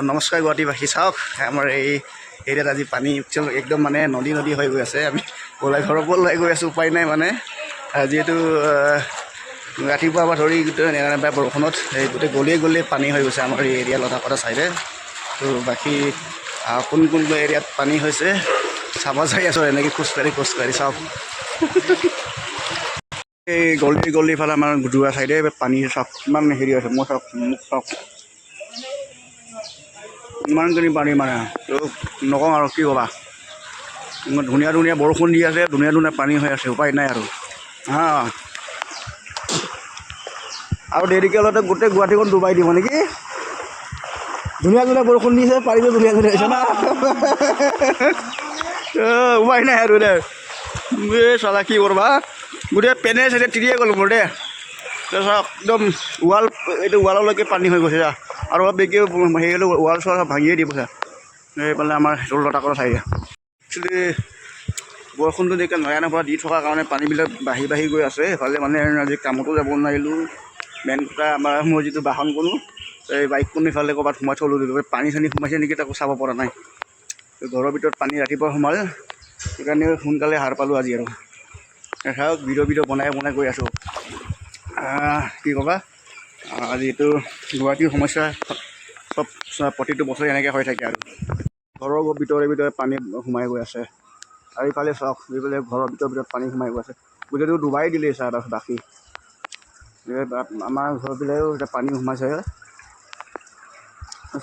নমস্কাৰ গুৱাহাটীবাসী। চাওক আমাৰ এই এৰিয়াত আজি পানী একদম মানে নদী নদী হৈ গৈ আছে। আমি ঘৰৰ পৰা ওলাই গৈ আছোঁ, উপায় নাই মানে যিহেতু ৰাতিপুৱাৰ পৰা ধৰি গোটেই নেৰানেপেৰা বৰষুণত এই গোটেই গলিয়ে পানী হৈ গৈছে আমাৰ এই এৰিয়া লতাপাতা ছাইডে। তো বাকী কোন কোন এৰিয়াত পানী হৈছে চাব যাই আছোঁ, এনেকৈ খোজকাঢ়ি চাওক। এই গলি ফালে আমাৰ যোৱা ছাইডে পানী চাওক কিমান হেৰি আছে। মই চাওক মোক চাওক ইমানখিনি পানী মানে নকওঁ আৰু কি ক'বা। ধুনীয়া বৰষুণ দি আছে, ধুনীয়া পানী হৈ আছে, উপায় নাই আৰু আৰু দেৰিকৈ হ'লেতো গোটেই গুৱাহাটীখন ডুবাই দিব নেকি। ধুনীয়া বৰষুণ দিছে, পাৰিব ধুনীয়া হৈছে না। উপায় নাই আৰু দে এই চালা কি কৰবা, গোটেই পেনে চেনে তিৰিয়ে গ'লো মোৰ দে। তাৰপিছত একদম এইটো ৱাললৈকে পানী হৈ গৈছে যা, আৰু অলপ বেগি হেৰি হ'লেও ৱাল চোৱাল ভাঙিয়ে দিব চা। এইফালে আমাৰ লতাকলৰ চাইডে একচুৱেলি বৰষুণটো এতিয়া নয়ানৰ পৰা দি থকাৰ কাৰণে পানীবিলাক বাঢ়ি গৈ আছে। সেইফালে মানে আজি কামতো যাব নোৱাৰিলোঁ। মেইন কথা মই যিটো বাহন কোনো এই বাইকখন ইফালে ক'ৰবাত সোমাই থ'লোঁ, পানী চানী সোমাইছে নেকি তাকো চাব পৰা নাই। ঘৰৰ ভিতৰত পানী ৰাতিপুৱা সোমাল, সেইকাৰণে সোনকালে সাৰ পালোঁ আজি। আৰু চাওক ভিডিঅ' বনাই গৈ আছোঁ। কি ক'বা, যিহেতু গুৱাহাটীৰ সমস্যা চব প্ৰতিটো বছৰে এনেকৈ হৈ থাকে আৰু ঘৰৰ ভিতৰে পানী সোমাই গৈ আছে। আৰু ইফালে চাওক এইফালে ঘৰৰ ভিতৰত পানী সোমাই গৈ আছে, গোটেইটো ডুবাই দিলেই চাৰ বাকী আমাৰ ঘৰবিলাকেও এতিয়া পানী সোমাইছে।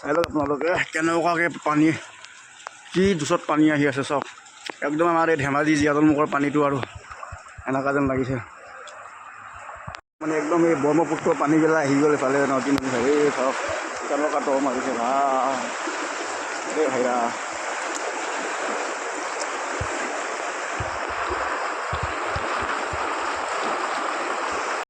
চাই লওক আপোনালোকে কেনেকুৱাকৈ পানী, কি জোচত পানী আহি আছে চাওক। একদম আমাৰ এই ধেমাজি জীয়াদল মুখৰ পানীটো আৰু এনেকুৱা যেন লাগিছে মানে একদম এই ব্ৰহ্মপুত্ৰৰ পানীবিলাক আহি গ'ল এইফালে নদী চাই। এই চাওক কেনেকুৱা দ মাৰিছে এই ভাইৰা।